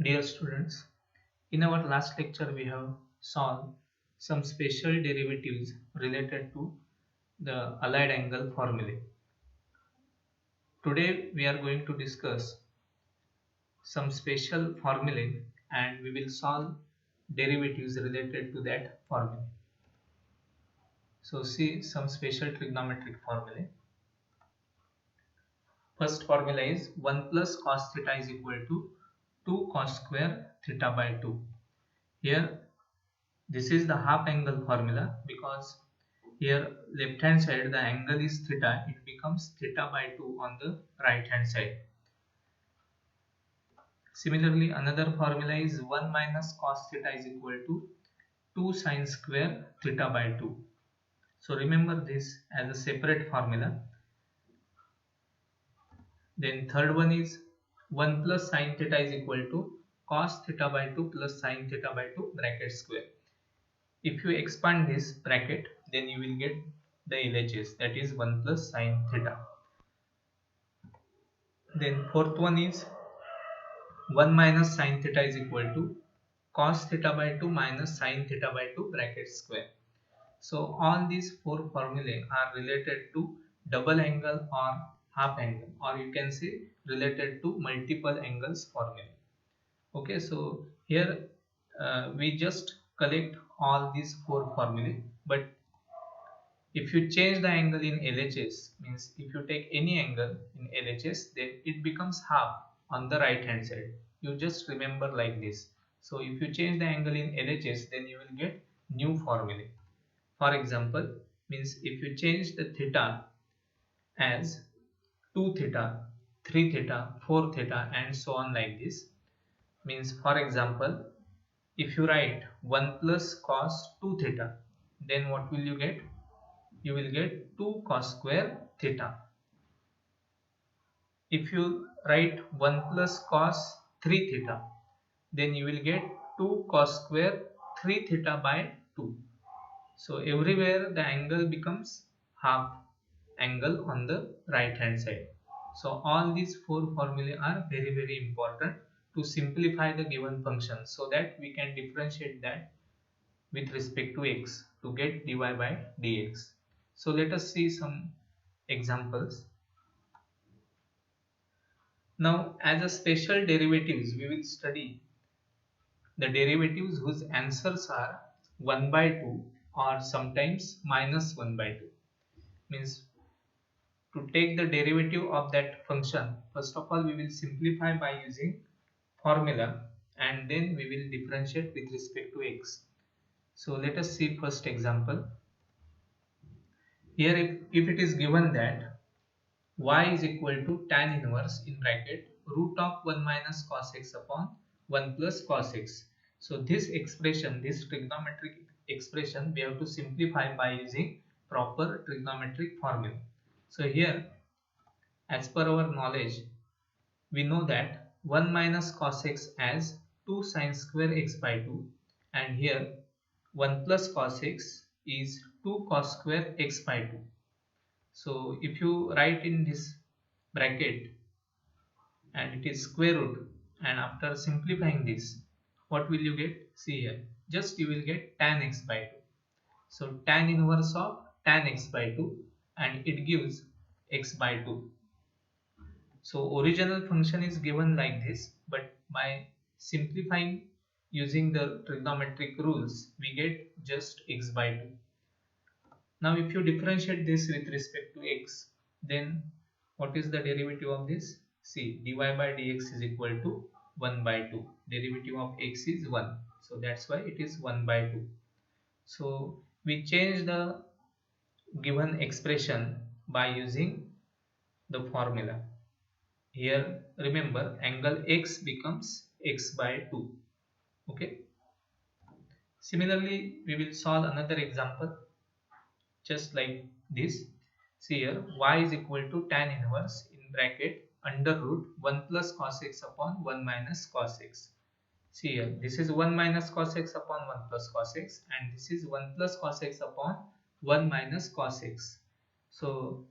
Dear students, in our last lecture we have solved some special derivatives related to the allied angle formulae. Today we are going to discuss some special formulae and we will solve derivatives related to that formula. So see some special trigonometric formulae. First formula is 1 plus cos theta is equal to 2 cos square theta by 2. Here this is the half angle formula because here left hand side the angle is theta, it becomes theta by 2 on the right hand side. Similarly, another formula is 1 minus cos theta is equal to 2 sin square theta by 2. So remember this as a separate formula. Then third one is 1 plus sin theta is equal to cos theta by 2 plus sin theta by 2 bracket square. If you expand this bracket, then you will get the LHS, that is 1 plus sin theta. Then fourth one is 1 minus sin theta is equal to cos theta by 2 minus sin theta by 2 bracket square. So all these four formulae are related to double angle or half angle, or you can say related to multiple angles formula. Okay, so here we just collect all these four formulae, but if you change the angle in LHS, means if you take any angle in LHS, then it becomes half on the right hand side. You just remember like this. So if you change the angle in LHS, then you will get new formula. For example, means if you change the theta as 2 theta, 3 theta, 4 theta and so on like this, means for example, if you write 1 plus cos 2 theta, then what will you get? You will get 2 cos square theta. If you write 1 plus cos 3 theta, then you will get 2 cos square 3 theta by 2. So everywhere the angle becomes half angle on the right hand side. So all these four formulae are very important to simplify the given function so that we can differentiate that with respect to x to get dy by dx. So let us see some examples. Now as a special derivatives we will study the derivatives whose answers are 1 by 2 or sometimes minus 1 by 2. Means to take the derivative of that function, first of all we will simplify by using formula and then we will differentiate with respect to x. So let us see first example. Here if it is given that y is equal to tan inverse in bracket root of 1 minus cos x upon 1 plus cos x. So this expression, this trigonometric expression, we have to simplify by using proper trigonometric formula. So here as per our knowledge we know that 1 minus cos x as 2 sin square x by 2 and here 1 plus cos x is 2 cos square x by 2. So if you write in this bracket and it is square root and after simplifying this, what will you get? See here, just you will get tan x by 2. So tan inverse of tan x by 2 and it gives x by 2. So original function is given like this, but by simplifying using the trigonometric rules, we get just x by 2. Now if you differentiate this with respect to x, then what is the derivative of this? See, dy by dx is equal to 1 by 2. Derivative of x is 1. So that's why it is 1 by 2. So we change the given expression by using the formula. Here remember angle x becomes x by 2. Okay. Similarly, we will solve another example just like this. See here y is equal to tan inverse in bracket under root 1 plus cos x upon 1 minus cos x. See here this is 1 minus cos x upon 1 plus cos x and this is 1 plus cos x upon 1 minus cos x. So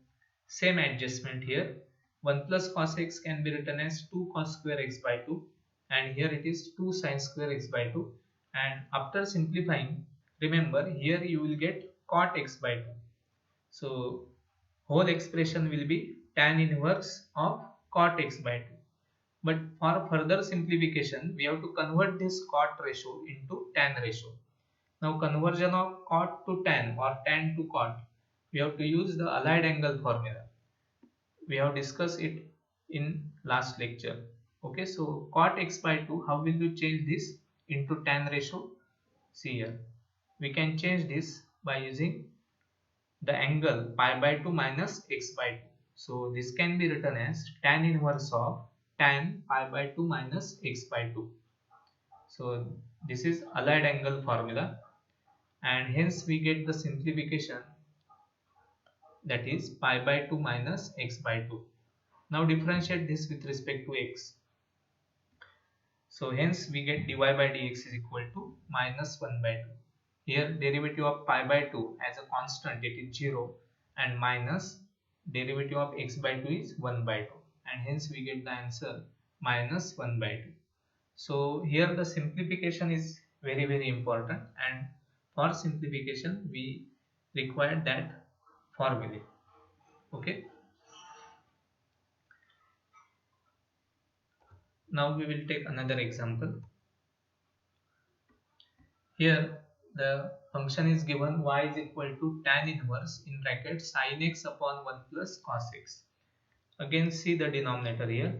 same adjustment here. 1 plus cos x can be written as 2 cos square x by 2 and here it is 2 sine square x by 2, and after simplifying, remember here you will get cot x by 2. So whole expression will be tan inverse of cot x by 2. But for further simplification, we have to convert this cot ratio into tan ratio. Now conversion of cot to tan or tan to cot, we have to use the allied angle formula. We have discussed it in last lecture. Okay, so cot x by 2, how will you change this into tan ratio? See here, we can change this by using the angle pi by 2 minus x by 2. So this can be written as tan inverse of tan pi by 2 minus x by 2. So this is allied angle formula, and hence we get the simplification, that is pi by 2 minus x by 2. Now differentiate this with respect to x. So hence we get dy by dx is equal to minus 1 by 2. Here derivative of pi by 2 as a constant, it is 0, and minus derivative of x by 2 is 1 by 2, and hence we get the answer minus 1 by 2. So here the simplification is very important, and for simplification we require that formula. Okay. Now we will take another example. Here the function is given y is equal to tan inverse in bracket sin x upon 1 plus cos x. Again see the denominator here.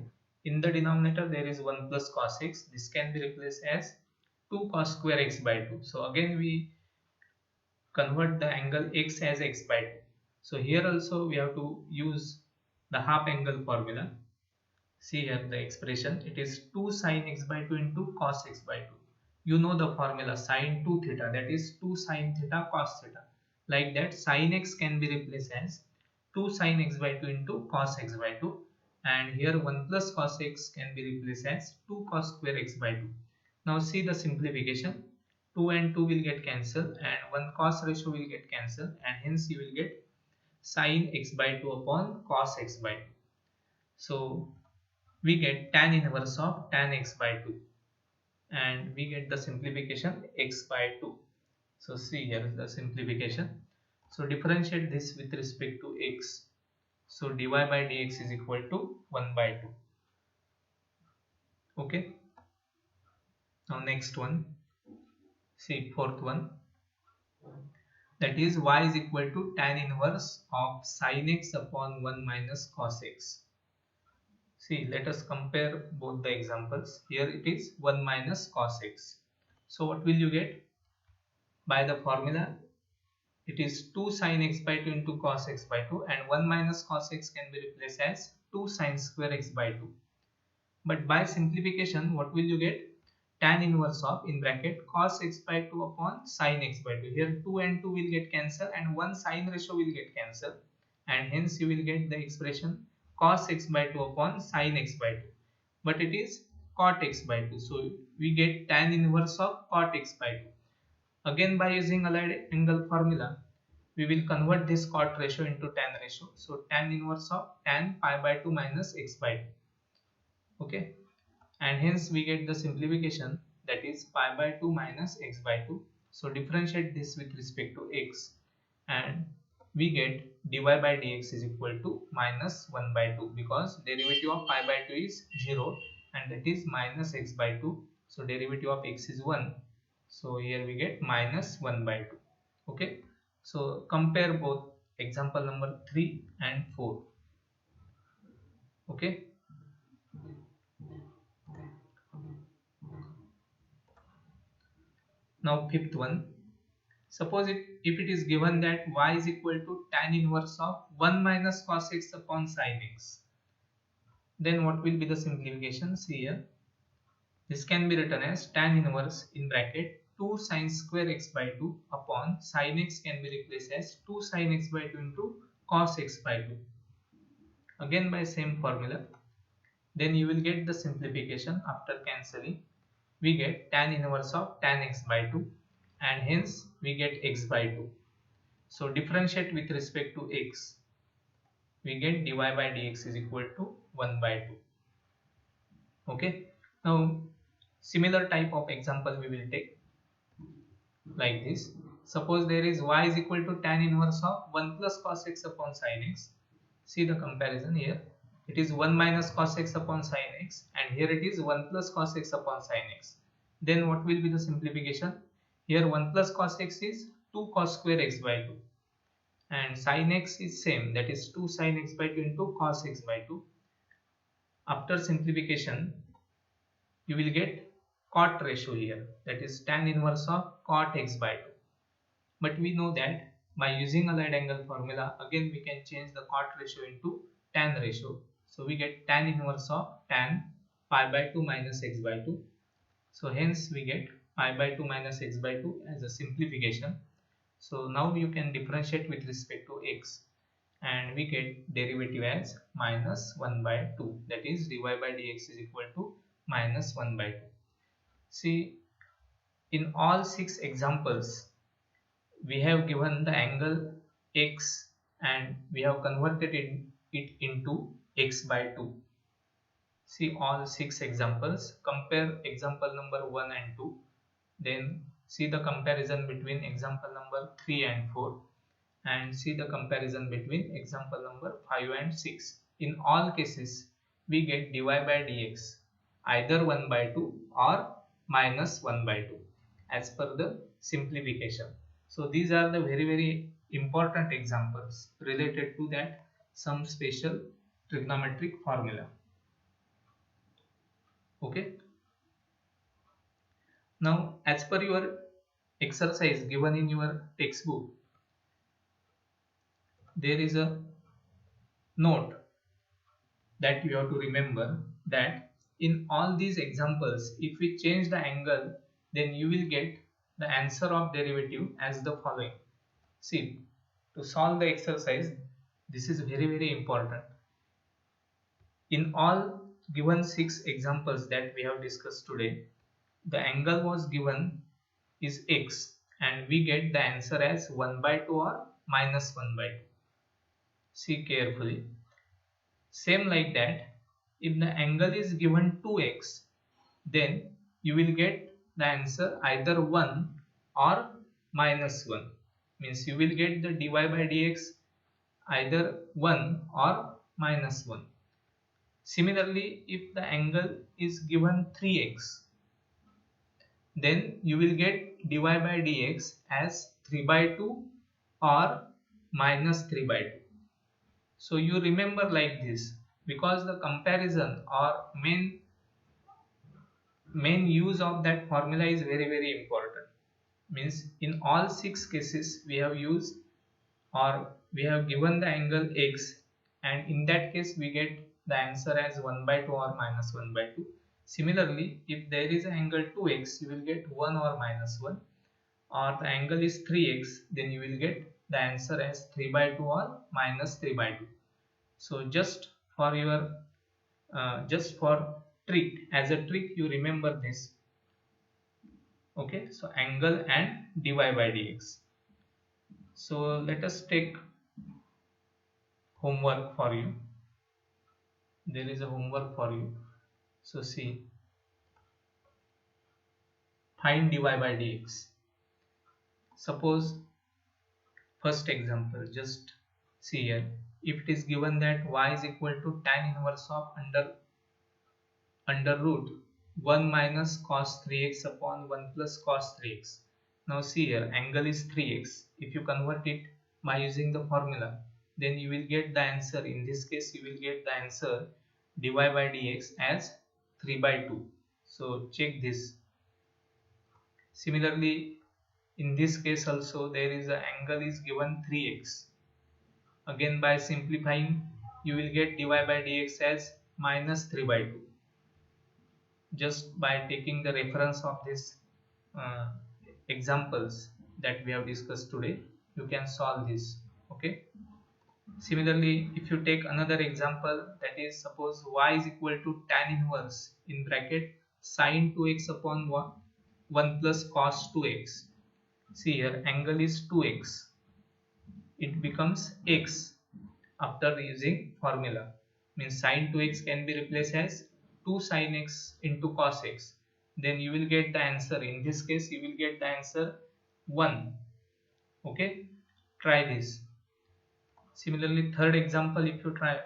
In the denominator there is 1 plus cos x. This can be replaced as 2 cos square x by 2. So again we convert the angle x as x by 2. So here also we have to use the half angle formula. See here the expression, it is 2 sin x by 2 into cos x by 2. You know the formula sin 2 theta, that is 2 sin theta cos theta. Like that sin x can be replaced as 2 sin x by 2 into cos x by 2, and here 1 plus cos x can be replaced as 2 cos square x by 2. Now see the simplification, 2 and 2 will get cancelled and 1 cos ratio will get cancelled, and hence you will get sin x by 2 upon cos x by 2. So we get tan inverse of tan x by 2, and we get the simplification x by 2. So see here is the simplification. So differentiate this with respect to x. So dy by dx is equal to 1 by 2. Okay. Now next one, see fourth one, that is y is equal to tan inverse of sin x upon 1 minus cos x. See, let us compare both the examples. Here it is 1 minus cos x. So what will you get? By the formula, it is 2 sin x by 2 into cos x by 2, and 1 minus cos x can be replaced as 2 sin square x by 2. But by simplification, what will you get? Tan inverse of in bracket cos x by 2 upon sin x by 2. Here 2 and 2 will get cancelled and 1 sin ratio will get cancelled, and hence you will get the expression cos x by 2 upon sin x by 2. But it is cot x by 2. So we get tan inverse of cot x by 2. Again by using allied angle formula, we will convert this cot ratio into tan ratio. So tan inverse of tan pi by 2 minus x by 2. Okay, and hence we get the simplification, that is pi by 2 minus x by 2. So differentiate this with respect to x, and we get dy by dx is equal to minus 1 by 2, because derivative of pi by 2 is 0 and that is minus x by 2. So derivative of x is 1. So here we get minus 1 by 2. Okay, so compare both example number 3 and 4. Okay. Now fifth one, suppose if it is given that y is equal to tan inverse of 1 minus cos x upon sin x, then what will be the simplification? See here, this can be written as tan inverse in bracket 2 sin square x by 2 upon sin x can be replaced as 2 sin x by 2 into cos x by 2. Again by same formula, then you will get the simplification after cancelling. We get tan inverse of tan x by 2, and hence we get x by 2. So differentiate with respect to x, we get dy by dx is equal to 1 by 2. Okay, now Similar type of example we will take like this. Suppose there is y is equal to tan inverse of 1 plus cos x upon sin x. See the comparison here. It is 1 minus cos x upon sin x, and here it is 1 plus cos x upon sin x. Then what will be the simplification? Here 1 plus cos x is 2 cos square x by 2, and sin x is same, that is 2 sin x by 2 into cos x by 2. After simplification, you will get cot ratio here, that is tan inverse of cot x by 2. But we know that by using allied angle formula, again we can change the cot ratio into tan ratio. So we get tan inverse of tan pi by 2 minus x by 2. So hence we get pi by 2 minus x by 2 as a simplification. So now you can differentiate with respect to x, and we get derivative as minus 1 by 2, that is dy by dx is equal to minus 1 by 2. See, in all 6 examples we have given the angle x and we have converted it into x by 2. See all 6 examples, compare example number 1 and 2, then see the comparison between example number 3 and 4, and see the comparison between example number 5 and 6. In all cases we get dy by dx either 1 by 2 or minus 1 by 2 as per the simplification. So these are the very important examples related to that some special trigonometric formula. Okay. Now as per your exercise given in your textbook, there is a note that you have to remember that in all these examples, if we change the angle, then you will get the answer of derivative as the following. See, to solve the exercise, this is very important. In all given 6 examples that we have discussed today, the angle was given is x, and we get the answer as 1 by 2 or minus 1 by 2. See carefully. Same like that, if the angle is given 2x, then you will get the answer either 1 or minus 1. Means you will get the dy by dx either 1 or minus 1. Similarly, if the angle is given 3x, then you will get dy by dx as 3 by 2 or minus 3 by 2. So you remember like this, because the comparison or main use of that formula is very important. Means in all 6 cases we have used or we have given the angle x, and in that case we get the answer as 1 by 2 or minus 1 by 2. Similarly, if there is an angle 2x, you will get 1 or minus 1, or the angle is 3x, then you will get the answer as 3 by 2 or minus 3 by 2. So just for your trick, as a trick you remember this. Okay, so angle and dy by dx. So let us take homework for you. There is a homework for you. So see, find dy by dx. Suppose first example, just see here. If it is given that y is equal to tan inverse of under root 1 minus cos 3x upon 1 plus cos 3x. Now see here, angle is 3x. If you convert it by using the formula, then you will get the answer. In this case, you will get the answer dy by dx as 3 by 2. So check this. Similarly, in this case also there is an angle is given 3x. Again by simplifying, you will get dy by dx as minus 3 by 2. Just by taking the reference of these examples that we have discussed today, you can solve this. Okay. Similarly, if you take another example, that is suppose y is equal to tan inverse in bracket sin 2x upon 1 plus cos 2x. See here, angle is 2x. It becomes x after using formula. Means sin 2x can be replaced as 2 sin x into cos x. then you will get the answer. In this case you will get the answer 1. Okay, try this. Similarly, third example, if you try,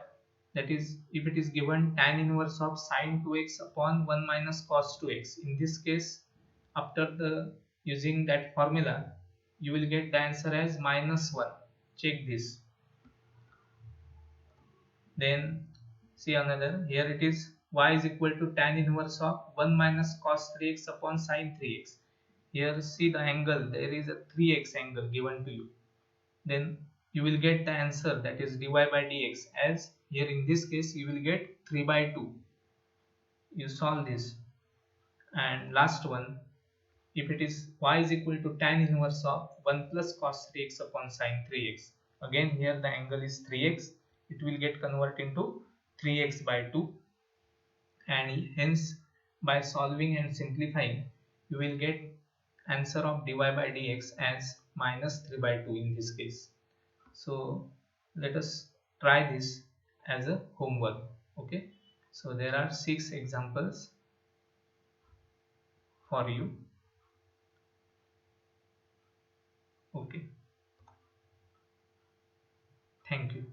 that is, if it is given tan inverse of sine 2x upon 1 minus cos 2x. In this case, after the using that formula, you will get the answer as minus 1. Check this. Then see another. Here it is y is equal to tan inverse of 1 minus cos 3x upon sine 3x. Here see the angle. There is a 3x angle given to you. Then you will get the answer, that is dy by dx, as here in this case you will get 3 by 2. You solve this. And last one, if it is y is equal to tan inverse of 1 plus cos 3x upon sine 3x. Again here the angle is 3x. It will get converted into 3x by 2, and hence by solving and simplifying you will get answer of dy by dx as minus 3 by 2 in this case. So let us try this as a homework. Okay, so there are 6 examples for you. Okay, thank you.